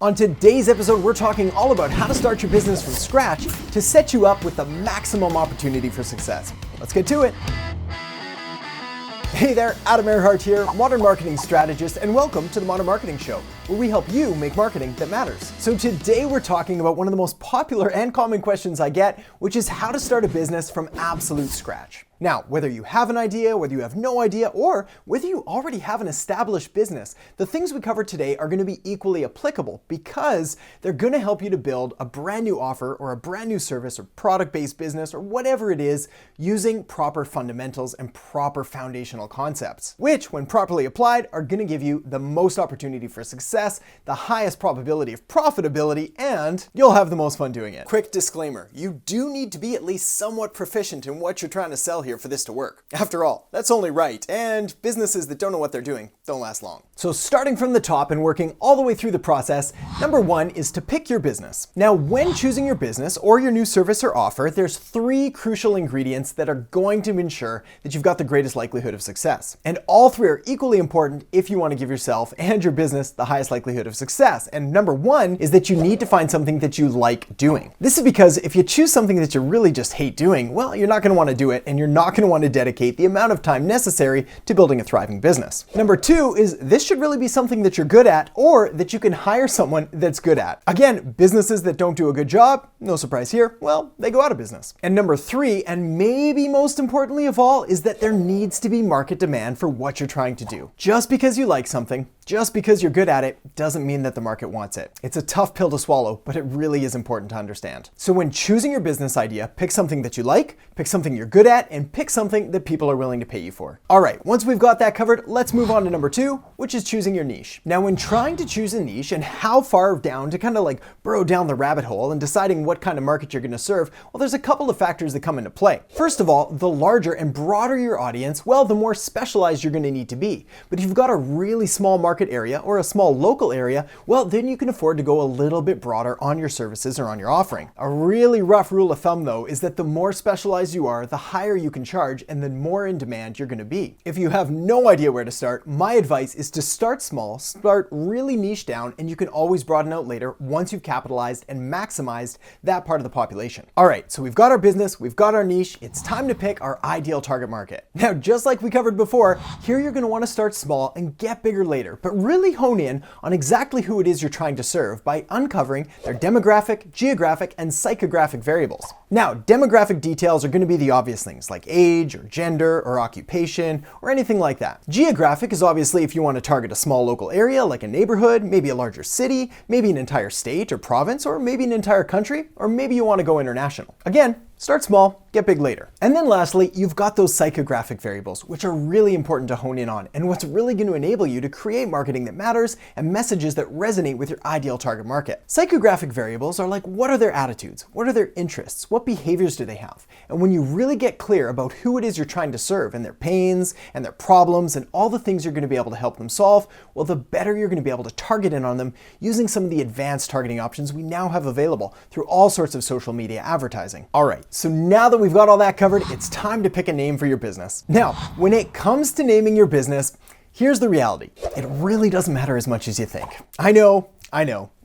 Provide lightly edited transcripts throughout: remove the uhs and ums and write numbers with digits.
On today's episode, we're talking all about how to start your business from scratch to set you up with the maximum opportunity for success. Let's get to it. Hey there, Adam Erhart here, modern marketing strategist, and welcome to the Modern Marketing Show, where we help you make marketing that matters. So today we're talking about one of the most popular and common questions I get, which is how to start a business from absolute scratch. Now, whether you have an idea, whether you have no idea, or whether you already have an established business, the things we cover today are going to be equally applicable because they're going to help you to build a brand new offer or a brand new service or product-based business or whatever it is using proper fundamentals and proper foundational concepts, which when properly applied are going to give you the most opportunity for success, the highest probability of profitability, and you'll have the most fun doing it. Quick disclaimer, you do need to be at least somewhat proficient in what you're trying to sell here for this to work. After all, that's only right, and businesses that don't know what they're doing don't last long. So starting from the top and working all the way through the process, number one is to pick your business. Now, when choosing your business or your new service or offer, there's three crucial ingredients that are going to ensure that you've got the greatest likelihood of success. And all three are equally important if you want to give yourself and your business the highest likelihood of success. And number one is that you need to find something that you like doing. This is because if you choose something that you really just hate doing, well, you're not going to want to do it, and you're not going to want to dedicate the amount of time necessary to building a thriving business. Number two is this should really be something that you're good at or that you can hire someone that's good at. Again, businesses that don't do a good job, no surprise here, well, they go out of business. And number three, and maybe most importantly of all, is that there needs to be market demand for what you're trying to do. Just because you like something, just because you're good at it, doesn't mean that the market wants it. It's a tough pill to swallow, but it really is important to understand. So when choosing your business idea, pick something that you like, pick something you're good at, and pick something that people are willing to pay you for. All right, once we've got that covered, let's move on to number two, which is choosing your niche. Now, when trying to choose a niche and how far down to kind of like burrow down the rabbit hole and deciding what kind of market you're going to serve, well, there's a couple of factors that come into play. First of all, the larger and broader your audience, well, the more specialized you're going to need to be. But if you've got a really small market area or a small local area, well, then you can afford to go a little bit broader on your services or on your offering. A really rough rule of thumb, though, is that the more specialized you are, the higher you can charge and the more in demand you're going to be. If you have no idea where to start, my advice is to start small, start really niche down, and you can always broaden out later once you've capitalized and maximized that part of the population. All right, so we've got our business, we've got our niche, it's time to pick our ideal target market. Now, just like we covered before, here you're going to want to start small and get bigger later, but really hone in on exactly who it is you're trying to serve by uncovering their demographic, geographic, and psychographic variables. Now, demographic details are going to be the obvious things like age or gender or occupation or anything like that. Geographic is obviously if you want to target a small local area like a neighborhood, maybe a larger city, maybe an entire state or province, or maybe an entire country, or maybe you want to go international. Again, start small, get big later. And then lastly, you've got those psychographic variables, which are really important to hone in on, and what's really going to enable you to create marketing that matters and messages that resonate with your ideal target market. Psychographic variables are like, what are their attitudes? What are their interests? What behaviors do they have? And when you really get clear about who it is you're trying to serve and their pains and their problems and all the things you're going to be able to help them solve, well, the better you're going to be able to target in on them using some of the advanced targeting options we now have available through all sorts of social media advertising. All right. So now that we've got all that covered, it's time to pick a name for your business. Now, when it comes to naming your business, here's the reality. It really doesn't matter as much as you think. I know.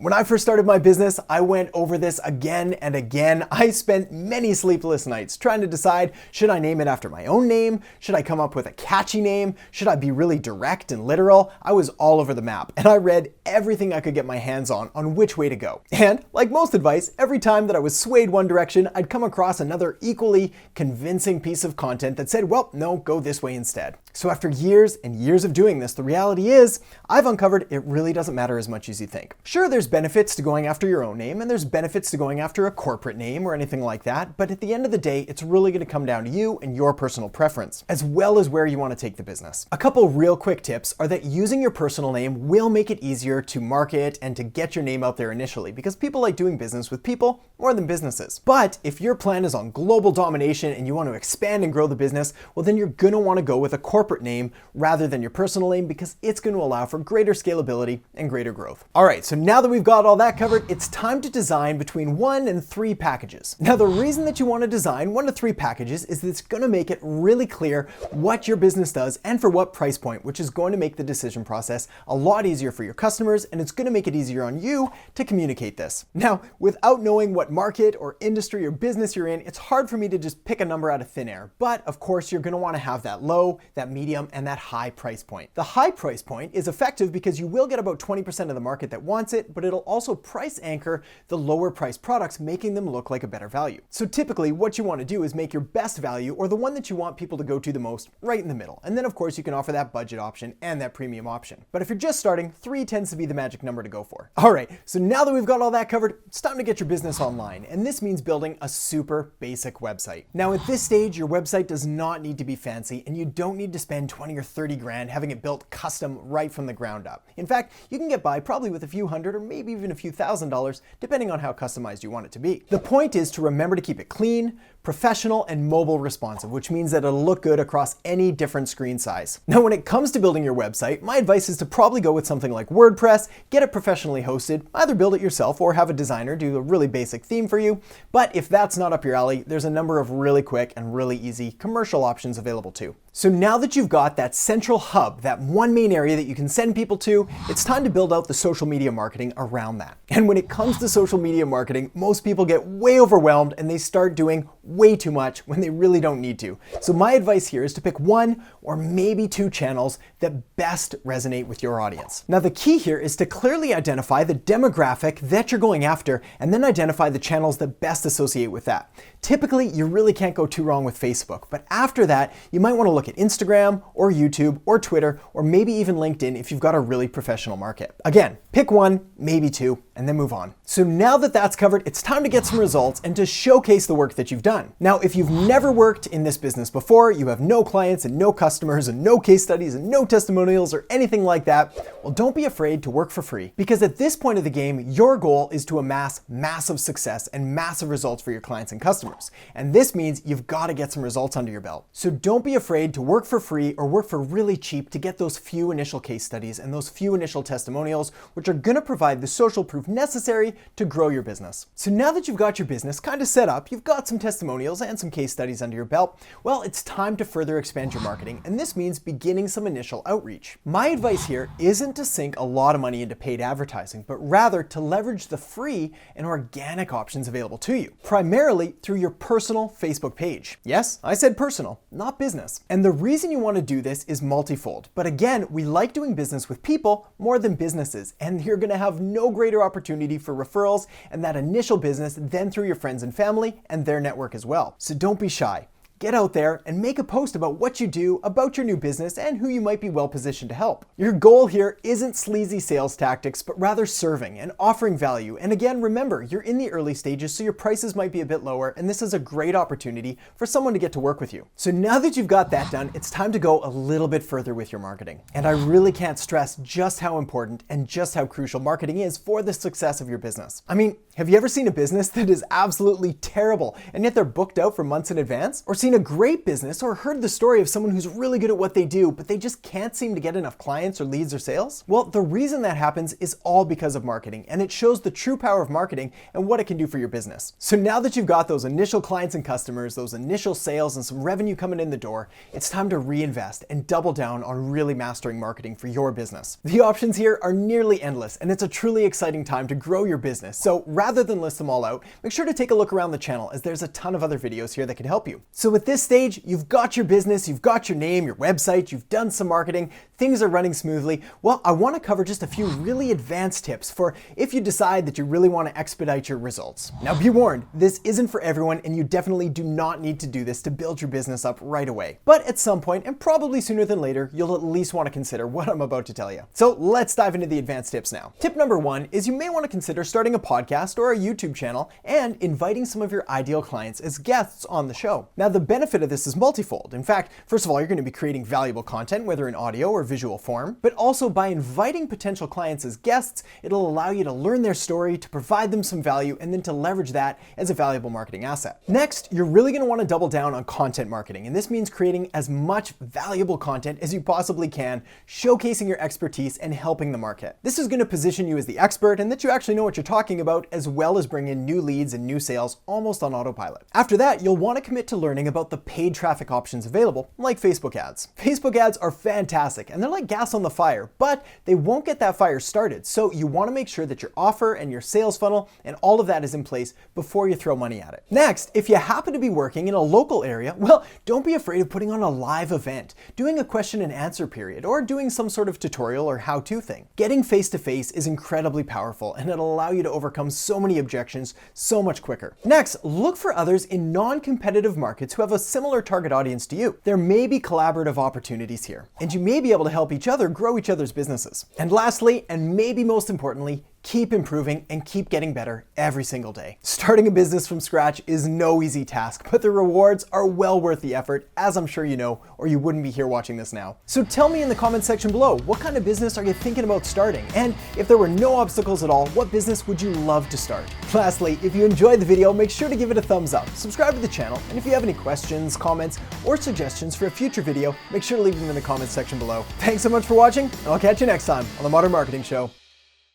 When I first started my business, I went over this again and again. I spent many sleepless nights trying to decide, should I name it after my own name? Should I come up with a catchy name? Should I be really direct and literal? I was all over the map, and I read everything I could get my hands on which way to go. And like most advice, every time that I was swayed one direction, I'd come across another equally convincing piece of content that said, well, no, go this way instead. So after years and years of doing this, the reality is I've uncovered it really doesn't matter as much as you think. Sure, there's benefits to going after your own name, and there's benefits to going after a corporate name or anything like that, but at the end of the day, it's really going to come down to you and your personal preference, as well as where you want to take the business. A couple real quick tips are that using your personal name will make it easier to market and to get your name out there initially, because people like doing business with people more than businesses. But if your plan is on global domination and you want to expand and grow the business, well, then you're going to want to go with a corporate name rather than your personal name, because it's going to allow for greater scalability and greater growth. All right, so now that we've we've got all that covered, it's time to design between 1 and 3 packages. Now, the reason that you want to design 1 to 3 packages is that it's going to make it really clear what your business does and for what price point, which is going to make the decision process a lot easier for your customers, and it's going to make it easier on you to communicate this. Now, without knowing what market or industry or business you're in, it's hard for me to just pick a number out of thin air. But of course, you're going to want to have that low, that medium, and that high price point. The high price point is effective because you will get about 20% of the market that wants it, but it'll also price anchor the lower priced products, making them look like a better value. So typically what you want to do is make your best value, or the one that you want people to go to the most, right in the middle. And then of course you can offer that budget option and that premium option. But if you're just starting, 3 tends to be the magic number to go for. All right, so now that we've got all that covered, it's time to get your business online. And this means building a super basic website. Now at this stage, your website does not need to be fancy, and you don't need to spend 20 or 30 grand having it built custom right from the ground up. In fact, you can get by probably with a few hundred or maybe even a few $1,000s, depending on how customized you want it to be. The point is to remember to keep it clean, professional, and mobile responsive, which means that it'll look good across any different screen size. Now, when it comes to building your website, my advice is to probably go with something like WordPress, get it professionally hosted, either build it yourself or have a designer do a really basic theme for you. But if that's not up your alley, there's a number of really quick and really easy commercial options available too. So now that you've got that central hub, that one main area that you can send people to, it's time to build out the social media marketing around that. And when it comes to social media marketing, most people get way overwhelmed and they start doing way too much when they really don't need to. So my advice here is to pick 1 or maybe 2 channels that best resonate with your audience. Now the key here is to clearly identify the demographic that you're going after and then identify the channels that best associate with that. Typically, you really can't go too wrong with Facebook, but after that, you might want to look at Instagram or YouTube or Twitter or maybe even LinkedIn if you've got a really professional market. Again, pick 1, maybe 2, and then move on. So now that that's covered, it's time to get some results and to showcase the work that you've done. Now, if you've never worked in this business before, you have no clients and no customers and no case studies and no testimonials or anything like that, well, don't be afraid to work for free, because at this point of the game, your goal is to amass massive success and massive results for your clients and customers. And this means you've got to get some results under your belt. So don't be afraid to work for free or work for really cheap to get those few initial case studies and those few initial testimonials, which are going to provide the social proof necessary to grow your business. So now that you've got your business kind of set up, you've got some testimonials and some case studies under your belt, well, it's time to further expand your marketing, and this means beginning some initial outreach. My advice here isn't to sink a lot of money into paid advertising, but rather to leverage the free and organic options available to you, primarily through your personal Facebook page. Yes, I said personal, not business. And the reason you want to do this is multifold. But again, we like doing business with people more than businesses, and you're going to have no greater opportunity for referrals and that initial business than through your friends and family and their network as well. So don't be shy. Get out there and make a post about what you do, about your new business, and who you might be well positioned to help. Your goal here isn't sleazy sales tactics, but rather serving and offering value. And again, remember, you're in the early stages, so your prices might be a bit lower, and this is a great opportunity for someone to get to work with you. So now that you've got that done, it's time to go a little bit further with your marketing. And I really can't stress just how important and just how crucial marketing is for the success of your business. I mean, have you ever seen a business that is absolutely terrible and yet they're booked out for months in advance? Or seen a great business or heard the story of someone who's really good at what they do, but they just can't seem to get enough clients or leads or sales? Well, the reason that happens is all because of marketing, and it shows the true power of marketing and what it can do for your business. So now that you've got those initial clients and customers, those initial sales and some revenue coming in the door, it's time to reinvest and double down on really mastering marketing for your business. The options here are nearly endless, and it's a truly exciting time to grow your business. So rather than list them all out, make sure to take a look around the channel, as there's a ton of other videos here that can help you. So at this stage, you've got your business, you've got your name, your website, you've done some marketing, things are running smoothly. Well, I want to cover just a few really advanced tips for if you decide that you really want to expedite your results. Now be warned, this isn't for everyone, and you definitely do not need to do this to build your business up right away. But at some point, and probably sooner than later, you'll at least want to consider what I'm about to tell you. So let's dive into the advanced tips now. Tip number 1 is you may want to consider starting a podcast or a YouTube channel and inviting some of your ideal clients as guests on the show. Now, the benefit of this is multifold. In fact, first of all, you're going to be creating valuable content, whether in audio or visual form, but also by inviting potential clients as guests, it'll allow you to learn their story, to provide them some value, and then to leverage that as a valuable marketing asset. Next, you're really going to want to double down on content marketing, and this means creating as much valuable content as you possibly can, showcasing your expertise and helping the market. This is going to position you as the expert and that you actually know what you're talking about, as well as bring in new leads and new sales almost on autopilot. After that, you'll want to commit to learning about the paid traffic options available, like Facebook ads. Facebook ads are fantastic and they're like gas on the fire, but they won't get that fire started. So you want to make sure that your offer and your sales funnel and all of that is in place before you throw money at it. Next, if you happen to be working in a local area, well, don't be afraid of putting on a live event, doing a question and answer period, or doing some sort of tutorial or how-to thing. Getting face-to-face is incredibly powerful and it'll allow you to overcome so many objections so much quicker. Next, look for others in non-competitive markets who have a similar target audience to you. There may be collaborative opportunities here, and you may be able to help each other grow each other's businesses. And lastly, and maybe most importantly, keep improving and keep getting better every single day. Starting a business from scratch is no easy task, but the rewards are well worth the effort, as I'm sure you know, or you wouldn't be here watching this now. So tell me in the comments section below, what kind of business are you thinking about starting? And if there were no obstacles at all, what business would you love to start? Lastly, if you enjoyed the video, make sure to give it a thumbs up, subscribe to the channel, and if you have any questions, comments, or suggestions for a future video, make sure to leave them in the comments section below. Thanks so much for watching, and I'll catch you next time on The Modern Marketing Show.